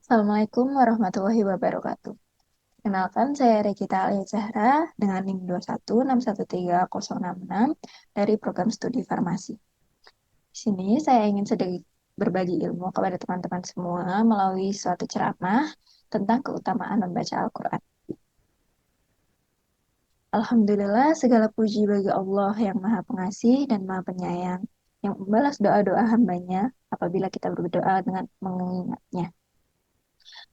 Assalamualaikum warahmatullahi wabarakatuh. Kenalkan, saya Regita Alia Zahra dengan NIM 216130666 dari program studi farmasi. Di sini saya ingin sedikit berbagi ilmu kepada teman-teman semua melalui suatu ceramah tentang keutamaan membaca Al-Quran. Alhamdulillah, segala puji bagi Allah yang Maha Pengasih dan Maha Penyayang, yang membalas doa-doa hambanya apabila kita berdoa dengan mengingatnya.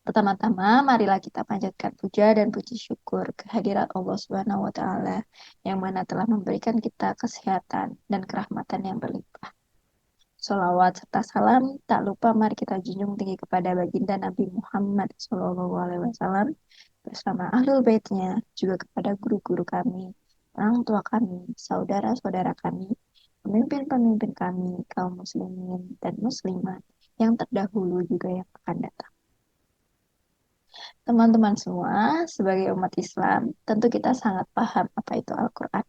Pertama-tama, marilah kita panjatkan puja dan puji syukur kehadirat Allah Subhanahu wa Ta'ala yang mana telah memberikan kita kesehatan dan kerahmatan yang berlimpah. Salawat serta salam tak lupa mari kita junjung tinggi kepada baginda Nabi Muhammad SAW bersama ahlul baitnya, juga kepada guru-guru kami, orang tua kami, saudara-saudara kami, pemimpin-pemimpin kami, kaum muslimin dan muslimat yang terdahulu juga yang akan datang. Teman-teman semua, sebagai umat Islam, tentu kita sangat paham apa itu Al-Quran.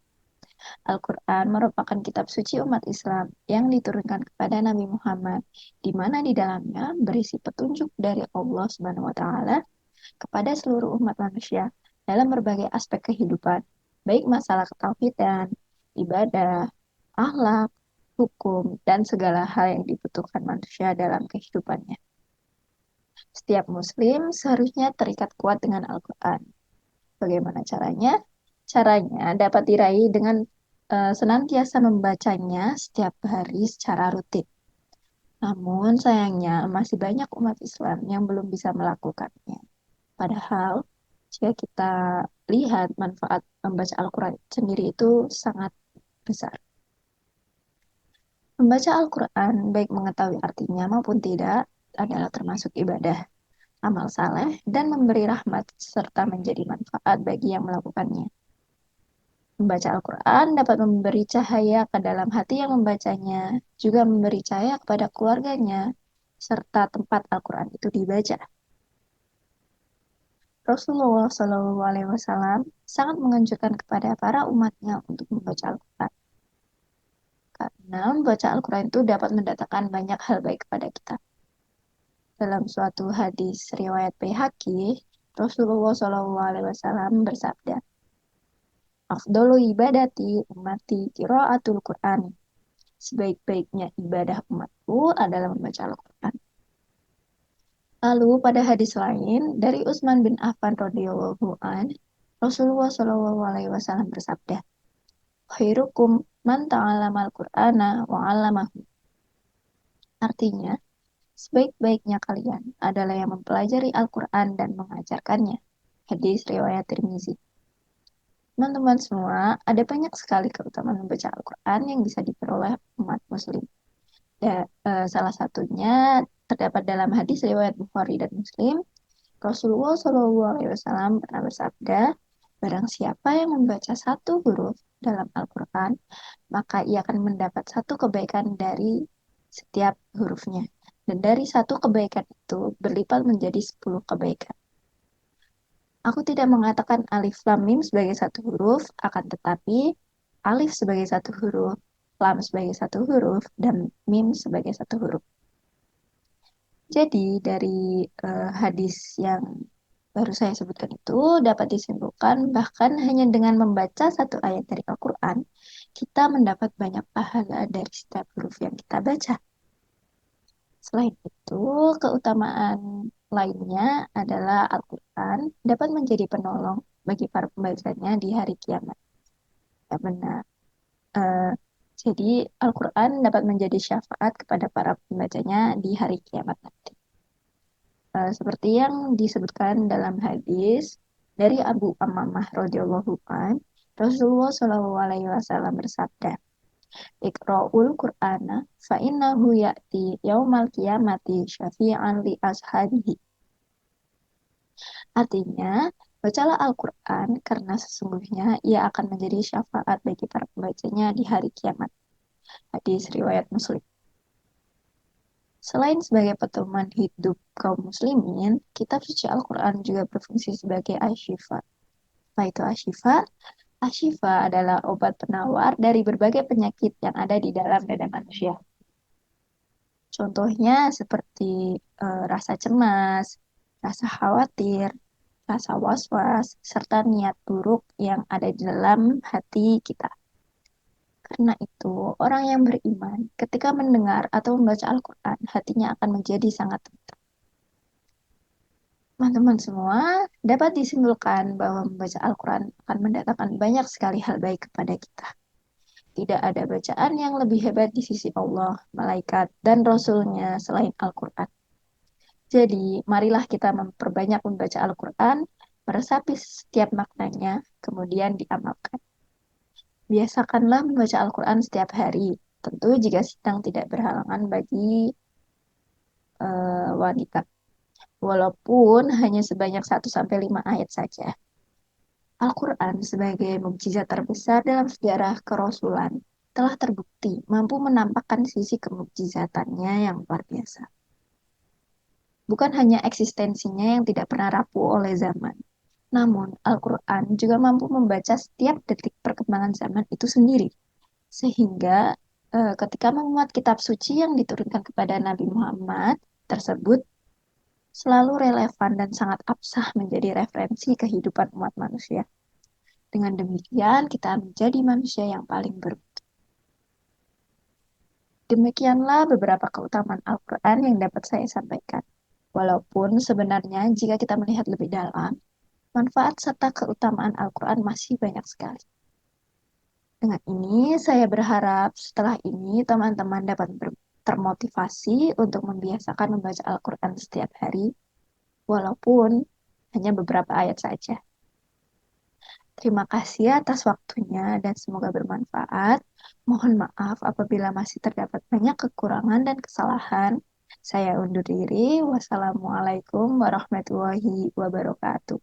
Al-Quran merupakan kitab suci umat Islam yang diturunkan kepada Nabi Muhammad, di mana di dalamnya berisi petunjuk dari Allah Subhanahu wa Ta'ala kepada seluruh umat manusia dalam berbagai aspek kehidupan, baik masalah ketauhidan, ibadah, akhlak, hukum, dan segala hal yang dibutuhkan manusia dalam kehidupannya. Setiap muslim seharusnya terikat kuat dengan Al-Quran. Bagaimana caranya? Caranya dapat diraih dengan senantiasa membacanya setiap hari secara rutin. Namun sayangnya masih banyak umat Islam yang belum bisa melakukannya. Padahal jika kita lihat manfaat membaca Al-Quran sendiri itu sangat besar. Membaca Al-Quran, baik mengetahui artinya maupun tidak, adalah termasuk ibadah, amal saleh, dan memberi rahmat serta menjadi manfaat bagi yang melakukannya. Membaca Al-Quran dapat memberi cahaya ke dalam hati yang membacanya, juga memberi cahaya kepada keluarganya, serta tempat Al-Quran itu dibaca. Rasulullah SAW sangat menganjurkan kepada para umatnya untuk membaca Al-Quran. Karena membaca Al-Quran itu dapat mendatangkan banyak hal baik kepada kita. Dalam suatu hadis riwayat Baihaqi, Rasulullah SAW bersabda, "Afdolu ibadati ummati qiraatul Qur'an." Sebaik-baiknya ibadah umatku adalah membaca Al-Quran. Lalu pada hadis lain dari Utsman bin Affan radhiyallahu an, Rasulullah Shallallahu alaihi wasallam bersabda, "Khairukum man ta'allama al-Qur'ana wa 'allamahu." Artinya, sebaik-baiknya kalian adalah yang mempelajari Al-Quran dan mengajarkannya. Hadis riwayat Tirmizi. Teman-teman semua, ada banyak sekali keutamaan membaca Al-Quran yang bisa diperoleh umat muslim. Salah satunya terdapat dalam hadis riwayat Bukhari dan Muslim. Rasulullah SAW pernah bersabda, barang siapa yang membaca satu huruf dalam Al-Quran, maka ia akan mendapat satu kebaikan dari setiap hurufnya. Dan dari satu kebaikan itu berlipat menjadi 10 kebaikan. Aku tidak mengatakan alif lam mim sebagai satu huruf, akan tetapi alif sebagai satu huruf, lam sebagai satu huruf, dan mim sebagai satu huruf. Jadi dari hadis yang baru saya sebutkan itu dapat disimpulkan bahkan hanya dengan membaca satu ayat dari Al-Quran, kita mendapat banyak pahala dari setiap huruf yang kita baca. Selain itu, keutamaan lainnya adalah Al-Quran dapat menjadi penolong bagi para pembacanya di hari kiamat. Ya benar. Eh, jadi Al-Quran dapat menjadi syafaat kepada para pembacanya di hari kiamat nanti. Seperti yang disebutkan dalam hadis dari Abu Amamah radhiyallahu an, Rasulullah Shallallahu alaihi wasallam bersabda, "Iqra'ul Qur'ana fa innahu ya'ti yaumal qiyamati syafi'an li ashabihi." Artinya, bacalah Al-Quran karena sesungguhnya ia akan menjadi syafaat bagi para pembacanya di hari kiamat. Hadis riwayat Muslim. Selain sebagai pedoman hidup kaum muslimin, kitab suci Al-Quran juga berfungsi sebagai asyifa. Apa itu asyifa? Asyifa adalah obat penawar dari berbagai penyakit yang ada di dalam dada manusia. Contohnya seperti rasa cemas, rasa khawatir, rasa was-was, serta niat buruk yang ada di dalam hati kita. Karena itu, orang yang beriman ketika mendengar atau membaca Al-Quran, hatinya akan menjadi sangat tenang. Teman-teman semua, dapat disimpulkan bahwa membaca Al-Quran akan mendatangkan banyak sekali hal baik kepada kita. Tidak ada bacaan yang lebih hebat di sisi Allah, malaikat, dan Rasul-Nya selain Al-Quran. Jadi, marilah kita memperbanyak membaca Al-Quran, meresapi setiap maknanya, kemudian diamalkan. Biasakanlah membaca Al-Quran setiap hari, tentu jika sedang tidak berhalangan bagi wanita. Walaupun hanya sebanyak 1 sampai 5 ayat saja. Al-Quran sebagai mukjizat terbesar dalam sejarah kerasulan telah terbukti mampu menampakkan sisi kemukjizatannya yang luar biasa. Bukan hanya eksistensinya yang tidak pernah rapuh oleh zaman, namun Al-Quran juga mampu membaca setiap detik perkembangan zaman itu sendiri. Sehingga ketika memuat kitab suci yang diturunkan kepada Nabi Muhammad tersebut selalu relevan dan sangat absah menjadi referensi kehidupan umat manusia. Dengan demikian, kita menjadi manusia yang paling beruntung. Demikianlah beberapa keutamaan Al-Quran yang dapat saya sampaikan. Walaupun sebenarnya jika kita melihat lebih dalam, manfaat serta keutamaan Al-Quran masih banyak sekali. Dengan ini, saya berharap setelah ini teman-teman dapat termotivasi untuk membiasakan membaca Al-Quran setiap hari, walaupun hanya beberapa ayat saja. Terima kasih atas waktunya dan semoga bermanfaat. Mohon maaf apabila masih terdapat banyak kekurangan dan kesalahan. Saya undur diri. Wassalamualaikum warahmatullahi wabarakatuh.